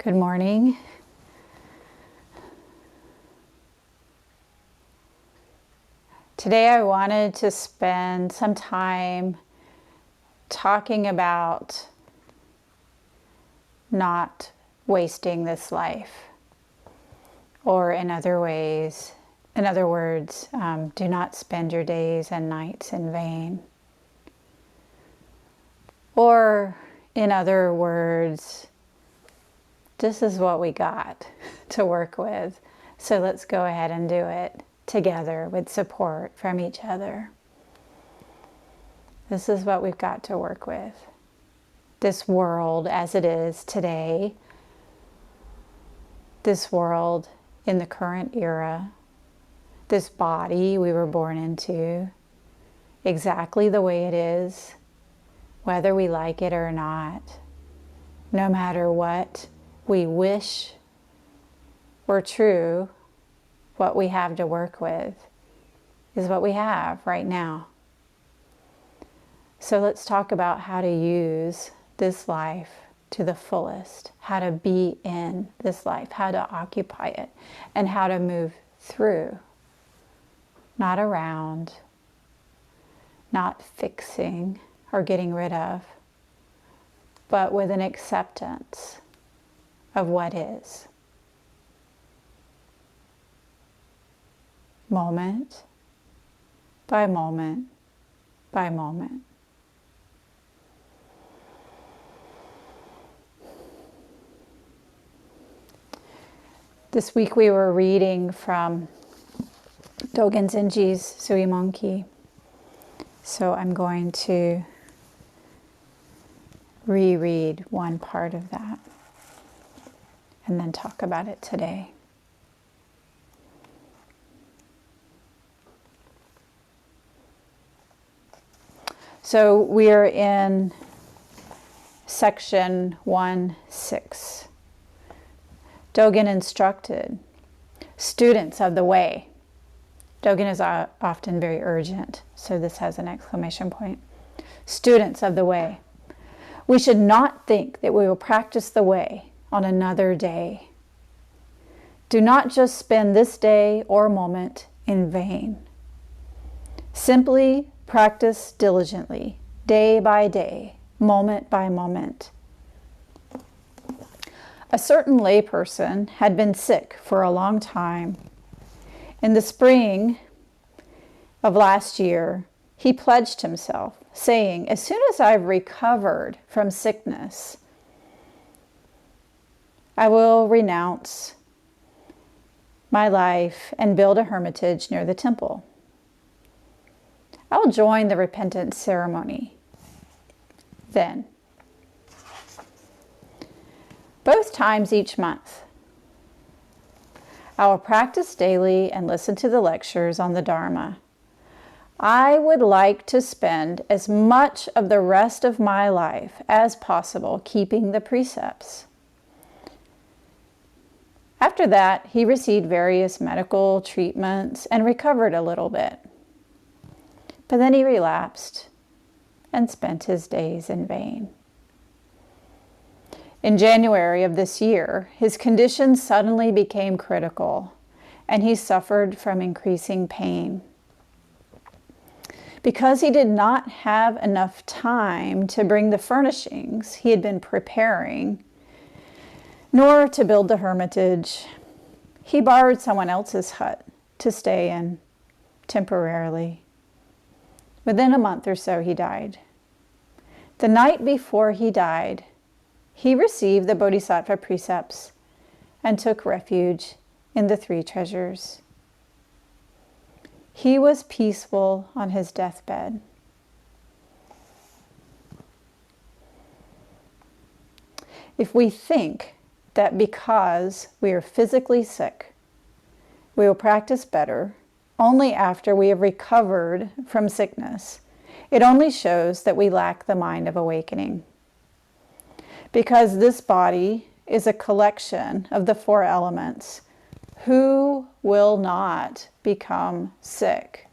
Good morning. Today I wanted to spend some time talking about not wasting this life, or in other words, do not spend your days and nights in vain. Or in other words, this is what we got to work with, so let's go ahead and do it together with support from each other. This is what we've got to work with. This world as it is today, this world in the current era, this body we were born into, exactly the way it is, whether we like it or not, no matter what we wish were true, what we have to work with is what we have right now. So let's talk about how to use this life to the fullest, how to be in this life, how to occupy it, and how to move through, not around, not fixing or getting rid of, but with an acceptance of what is. Moment by moment by moment. This week we were reading from Dogen Zenji's Sui Monkey. So I'm going to reread one part of that and then talk about it today. So we are in section 1.6. Dogen instructed students of the way. Dogen is often very urgent, so this has an exclamation point. Students of the way. We should not think that we will practice the way on another day. Do not just spend this day or moment in vain. Simply practice diligently, day by day, moment by moment. A certain layperson had been sick for a long time. In the spring of last year, he pledged himself, saying, as soon as I've recovered from sickness, I will renounce my life and build a hermitage near the temple. I will join the repentance ceremony then. Both times each month. I will practice daily and listen to the lectures on the Dharma. I would like to spend as much of the rest of my life as possible keeping the precepts. After that, he received various medical treatments and recovered a little bit. But then he relapsed and spent his days in vain. In January of this year, his condition suddenly became critical, and he suffered from increasing pain. Because he did not have enough time to bring the furnishings he had been preparing, nor to build the hermitage, he borrowed someone else's hut to stay in temporarily. Within a month or so, he died. The night before he died, he received the Bodhisattva precepts and took refuge in the three treasures. He was peaceful on his deathbed. If we think that because we are physically sick, we will practice better only after we have recovered from sickness, it only shows that we lack the mind of awakening. Because this body is a collection of the four elements, who will not become sick?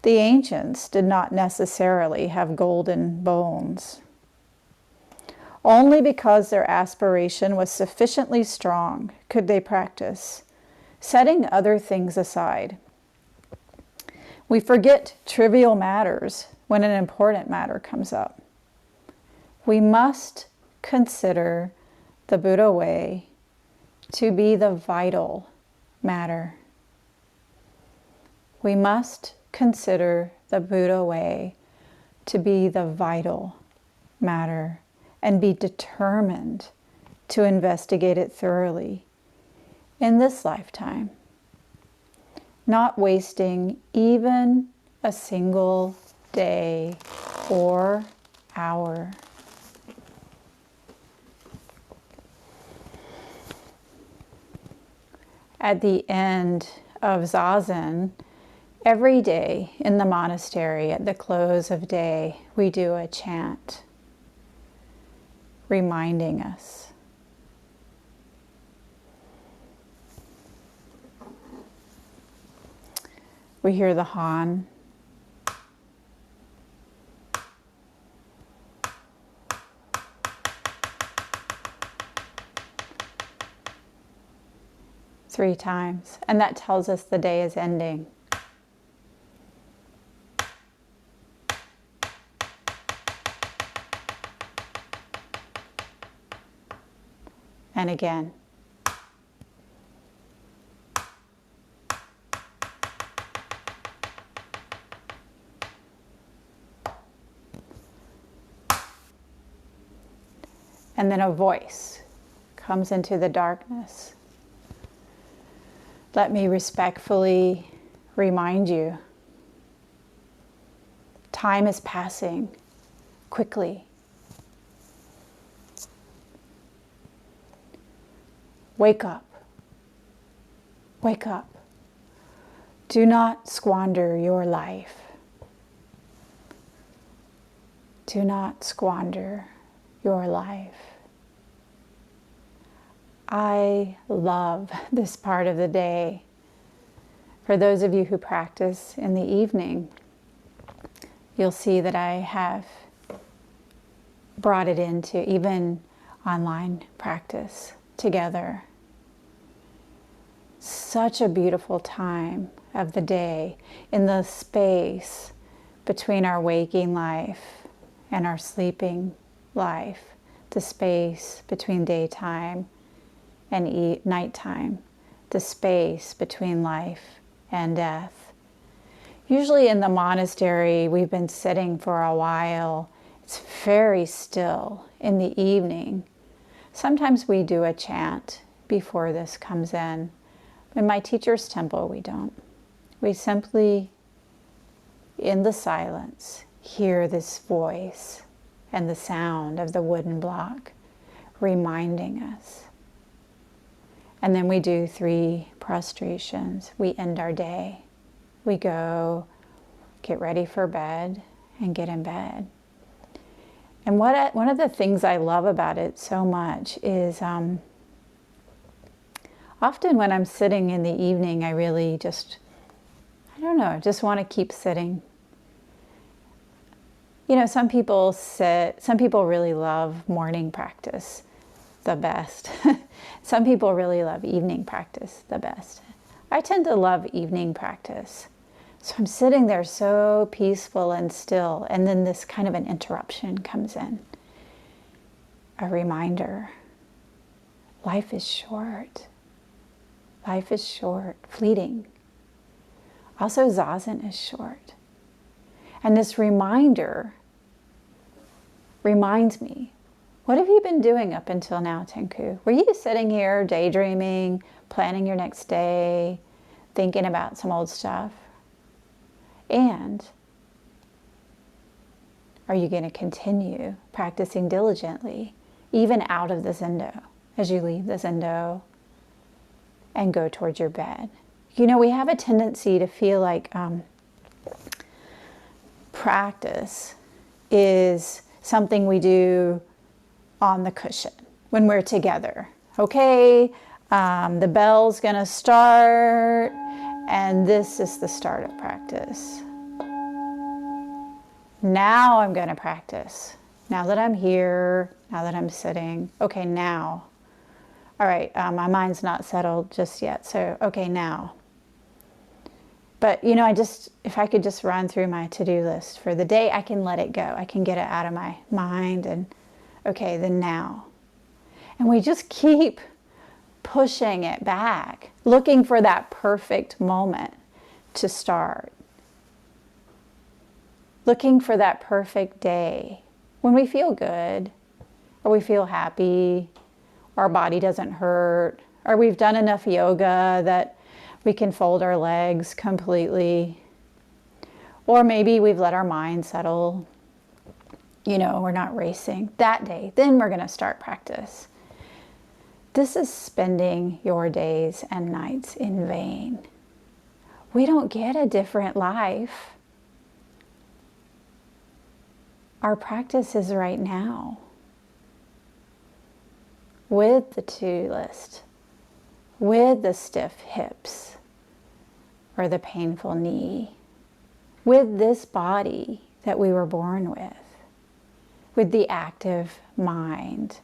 The ancients did not necessarily have golden bones. Only because their aspiration was sufficiently strong could they practice, setting other things aside. We forget trivial matters when an important matter comes up. We must consider the Buddha way to be the vital matter. We must consider the Buddha way to be the vital matter and be determined to investigate it thoroughly in this lifetime, not wasting even a single day or hour. At the end of Zazen, every day in the monastery at the close of day, we do a chant reminding us. We hear the Han. Three times, and that tells us the day is ending. And again. And then a voice comes into the darkness. Let me respectfully remind you, time is passing quickly. Wake up. Wake up. Do not squander your life. Do not squander your life. I love this part of the day. For those of you who practice in the evening, you'll see that I have brought it into even online practice together. Such a beautiful time of the day in the space between our waking life and our sleeping life, the space between daytime and nighttime, the space between life and death. Usually in the monastery, we've been sitting for a while. It's very still in the evening. Sometimes we do a chant before this comes in. In my teacher's temple, we don't. We simply, in the silence, hear this voice and the sound of the wooden block reminding us. And then we do 3 prostrations. We end our day. We go get ready for bed and get in bed. And one of the things I love about it so much is often when I'm sitting in the evening, I really just want to keep sitting. You know, some people really love morning practice the best. Some people really love evening practice the best. I tend to love evening practice. So I'm sitting there so peaceful and still, and then this kind of an interruption comes in. A reminder. Life is short. Life is short, fleeting. Also, Zazen is short. And this reminder reminds me, what have you been doing up until now, Tenku? Were you sitting here daydreaming, planning your next day, thinking about some old stuff? And are you going to continue practicing diligently, even out of the Zendo, as you leave the Zendo and go towards your bed? You know, we have a tendency to feel like practice is something we do on the cushion when we're together. Okay, the bell's gonna start, and this is the start of practice. Now I'm gonna practice. Now that I'm here, now that I'm sitting, okay, now. All right, my mind's not settled just yet, so okay, now. But, you know, if I could just run through my to-do list for the day, I can let it go. I can get it out of my mind and, okay, then now. And we just keep pushing it back, looking for that perfect moment to start. Looking for that perfect day when we feel good, or we feel happy, or our body doesn't hurt, or we've done enough yoga that we can fold our legs completely. Or maybe we've let our mind settle. You know, we're not racing that day. Then we're going to start practice. This is spending your days and nights in vain. We don't get a different life. Our practice is right now. With the to-do list, with the stiff hips or the painful knee, with this body that we were born with the active mind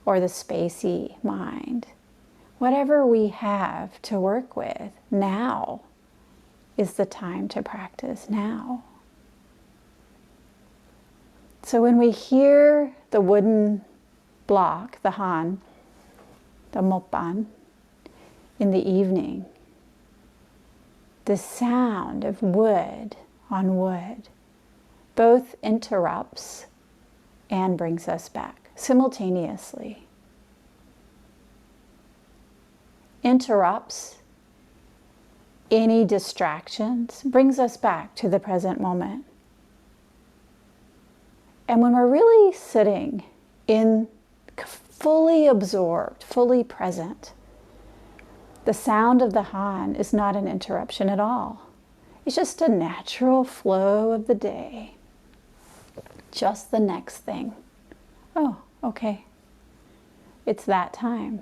or the spacey mind. Whatever we have to work with, now is the time to practice now. So when we hear the wooden block, the han, the moppan, in the evening, the sound of wood on wood both interrupts and brings us back simultaneously. Interrupts any distractions, brings us back to the present moment. And when we're really sitting in fully absorbed, fully present, the sound of the han is not an interruption at all. It's just a natural flow of the day. Just the next thing. Oh, okay. It's that time.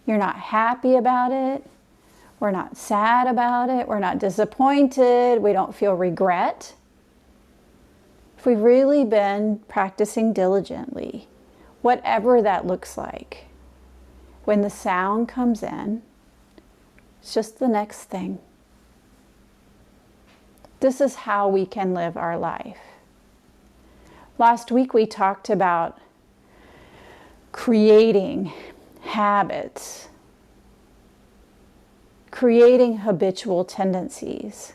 You're not happy about it. We're not sad about it. We're not disappointed. We don't feel regret. If we've really been practicing diligently, whatever that looks like, when the sound comes in, it's just the next thing. This is how we can live our life. Last week we talked about creating habits, creating habitual tendencies.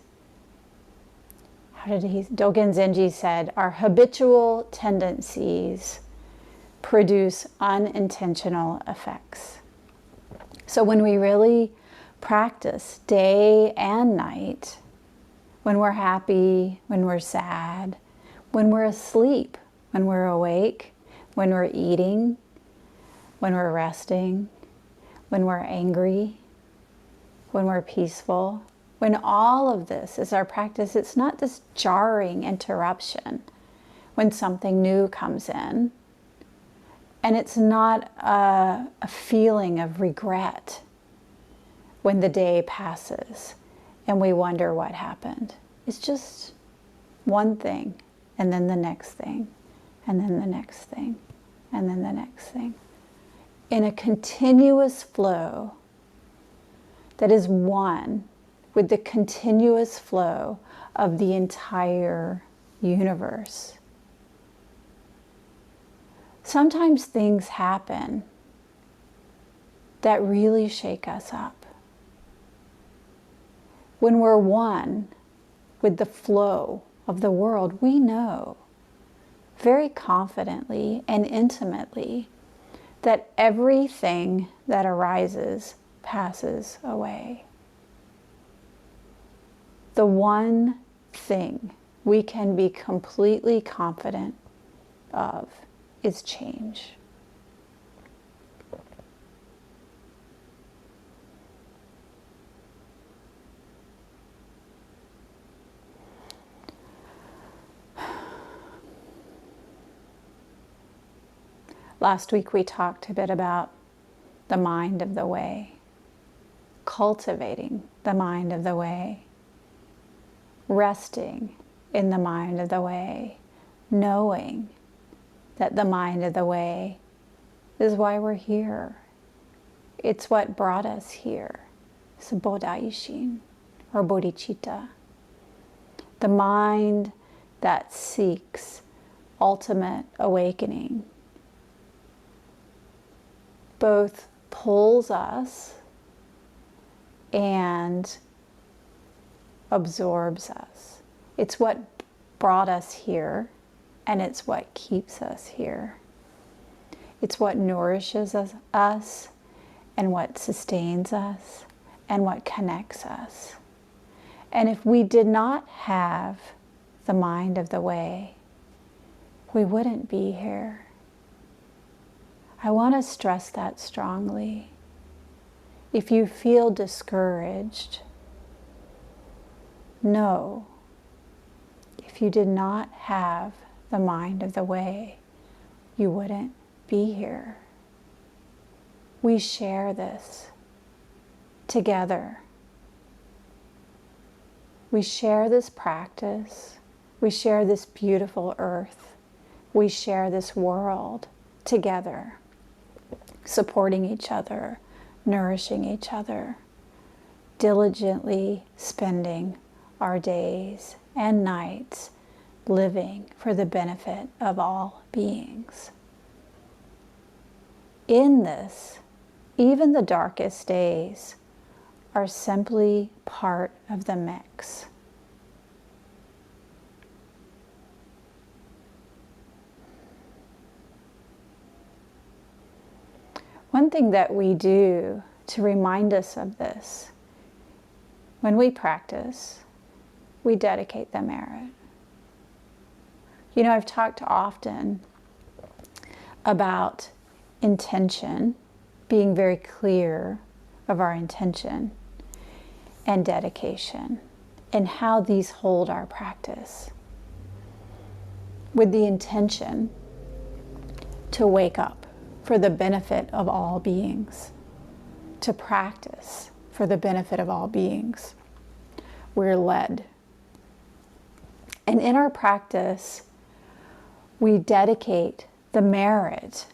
Dogen Zenji said, our habitual tendencies produce unintentional effects. So when we really practice day and night, when we're happy, when we're sad, when we're asleep, when we're awake, when we're eating, when we're resting, when we're angry, when we're peaceful, when all of this is our practice, it's not this jarring interruption when something new comes in. And it's not a feeling of regret when the day passes and we wonder what happened. It's just one thing, and then the next thing, and then the next thing, and then the next thing. In a continuous flow that is one with the continuous flow of the entire universe. Sometimes things happen that really shake us up. When we're one with the flow of the world, we know very confidently and intimately that everything that arises passes away. The one thing we can be completely confident of is change. Last week we talked a bit about the mind of the way, cultivating the mind of the way, resting in the mind of the way, knowing that the mind of the way is why we're here. It's what brought us here. It's Bodhaishin or bodhicitta. The mind that seeks ultimate awakening both pulls us and absorbs us. It's what brought us here, and it's what keeps us here. It's what nourishes us and what sustains us and what connects us. And if we did not have the mind of the way, we wouldn't be here. I want to stress that strongly. If you feel discouraged, know, if you did not have the mind of the way, you wouldn't be here. We share this together. We share this practice. We share this beautiful earth. We share this world together, supporting each other, nourishing each other, diligently spending our days and nights living for the benefit of all beings. In this, even the darkest days are simply part of the mix. One thing that we do to remind us of this, when we practice, we dedicate the merit. You know, I've talked often about intention, being very clear of our intention, and dedication, and how these hold our practice. With the intention to wake up for the benefit of all beings, to practice for the benefit of all beings, we're led. And in our practice, we dedicate the merit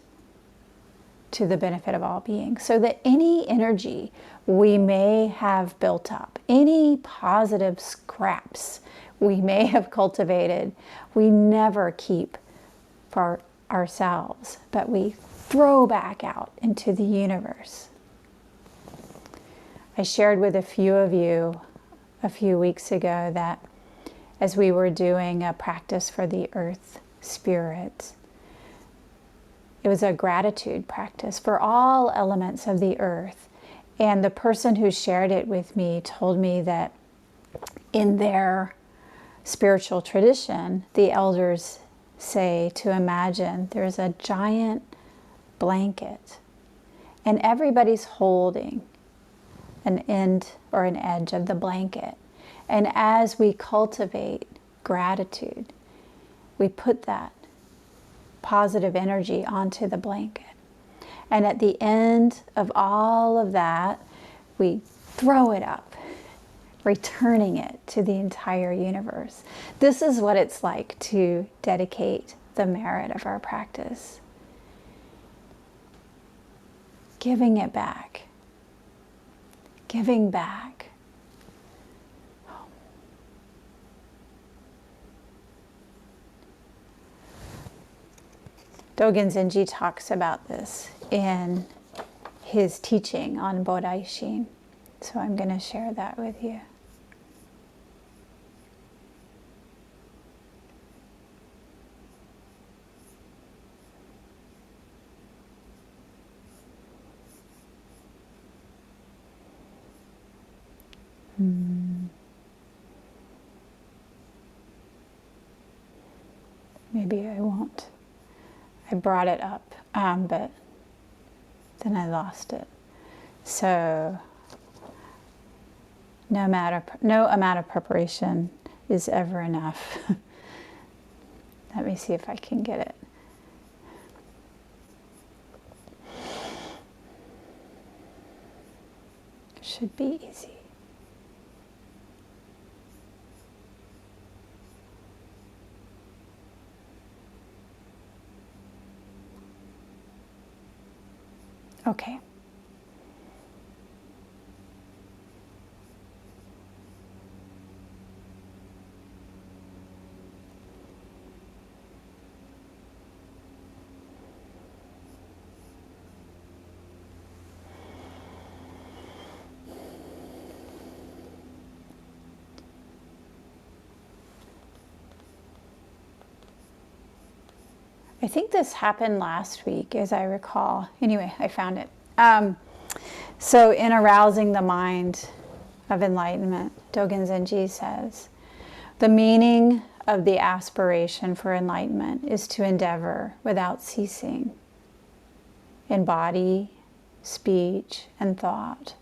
to the benefit of all beings, so that any energy we may have built up, any positive scraps we may have cultivated, we never keep for ourselves, but we throw back out into the universe. I shared with a few of you a few weeks ago that as we were doing a practice for the earth spirits, it was a gratitude practice for all elements of the earth. And the person who shared it with me told me that in their spiritual tradition, the elders say to imagine there's a giant blanket and everybody's holding an end or an edge of the blanket. And as we cultivate gratitude, we put that positive energy onto the blanket. And at the end of all of that, we throw it up, returning it to the entire universe. This is what it's like to dedicate the merit of our practice. Giving it back. Giving back. Dogen Zenji talks about this in his teaching on Bodhaishin. So I'm going to share that with you. Maybe I won't. I brought it up, but then I lost it. So no amount of preparation is ever enough. Let me see if I can get it. Should be easy. Okay. I think this happened last week, as I recall. Anyway, I found it. So in Arousing the Mind of Enlightenment, Dogen Zenji says, the meaning of the aspiration for enlightenment is to endeavor without ceasing in body, speech, and thought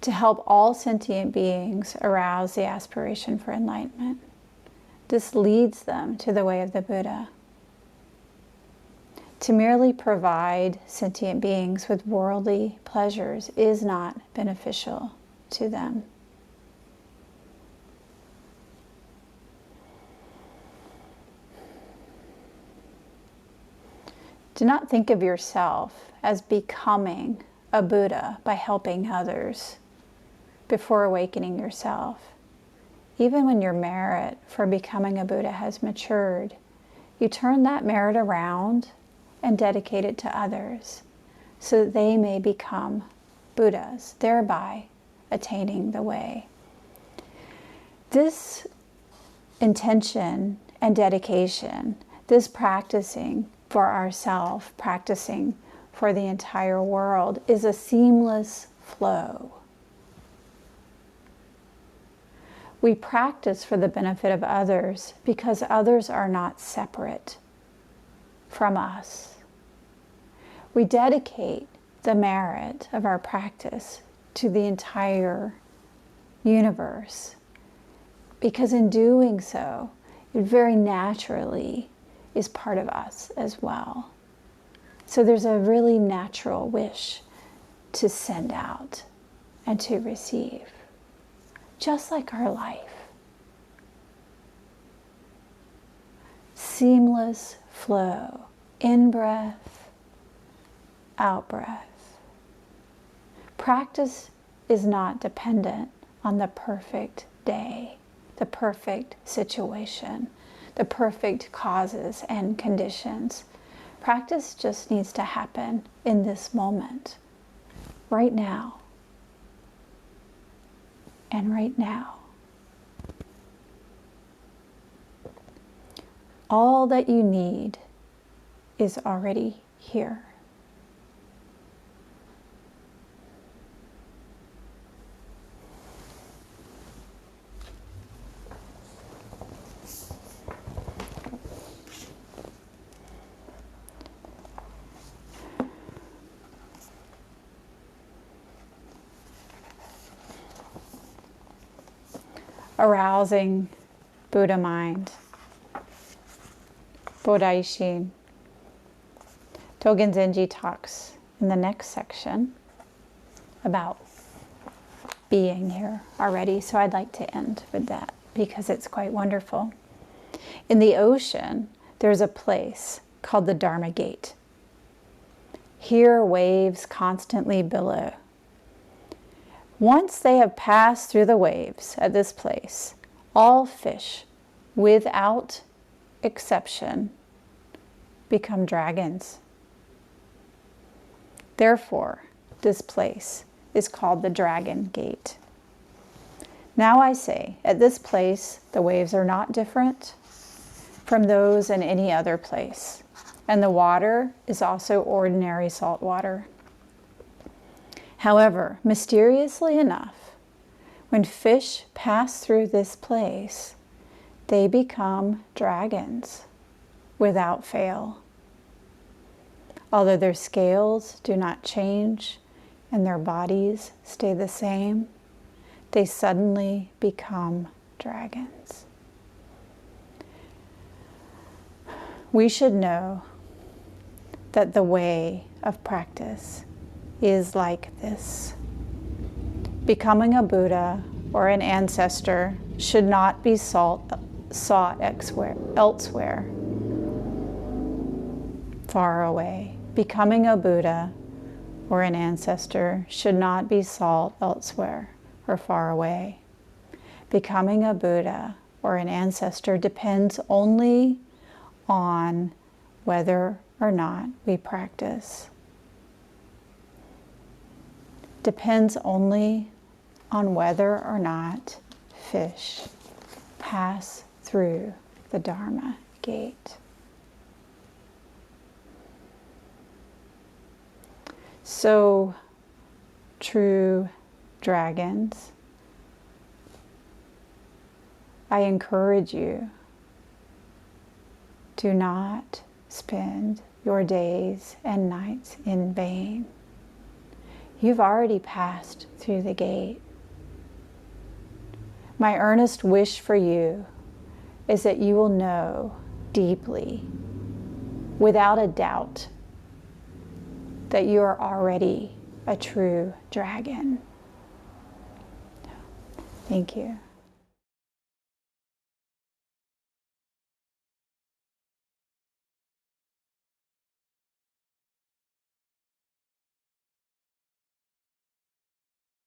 to help all sentient beings arouse the aspiration for enlightenment. This leads them to the way of the Buddha. To merely provide sentient beings with worldly pleasures is not beneficial to them. Do not think of yourself as becoming a Buddha by helping others before awakening yourself. Even when your merit for becoming a Buddha has matured, you turn that merit around and dedicate it to others so that they may become Buddhas, thereby attaining the way. This intention and dedication, this practicing for ourselves, practicing for the entire world, is a seamless flow. We practice for the benefit of others because others are not separate from us. We dedicate the merit of our practice to the entire universe because in doing so, it very naturally is part of us as well. So there's a really natural wish to send out and to receive, just like our life. Seamless flow, in-breath, out-breath. Practice is not dependent on the perfect day, the perfect situation, the perfect causes and conditions. Practice just needs to happen in this moment, right now, and right now. All that you need is already here. Arousing Buddha mind. Bodaishin. Dogen Zenji talks in the next section about being here already, so I'd like to end with that because it's quite wonderful. In the ocean, there's a place called the Dharma Gate. Here, waves constantly billow. Once they have passed through the waves at this place, all fish, without exception, become dragons. Therefore, this place is called the Dragon Gate. Now I say, at this place, the waves are not different from those in any other place, and the water is also ordinary salt water. However, mysteriously enough, when fish pass through this place, they become dragons without fail. Although their scales do not change and their bodies stay the same, they suddenly become dragons. We should know that the way of practice is like this. Becoming a Buddha or an ancestor should not be sought elsewhere, far away. Becoming a Buddha or an ancestor should not be sought elsewhere or far away. Becoming a Buddha or an ancestor depends only on whether or not we practice. Depends only on whether or not fish pass through the Dharma gate. So, true dragons, I encourage you, do not spend your days and nights in vain. You've already passed through the gate. My earnest wish for you is that you will know deeply, without a doubt, that you are already a true dragon. Thank you.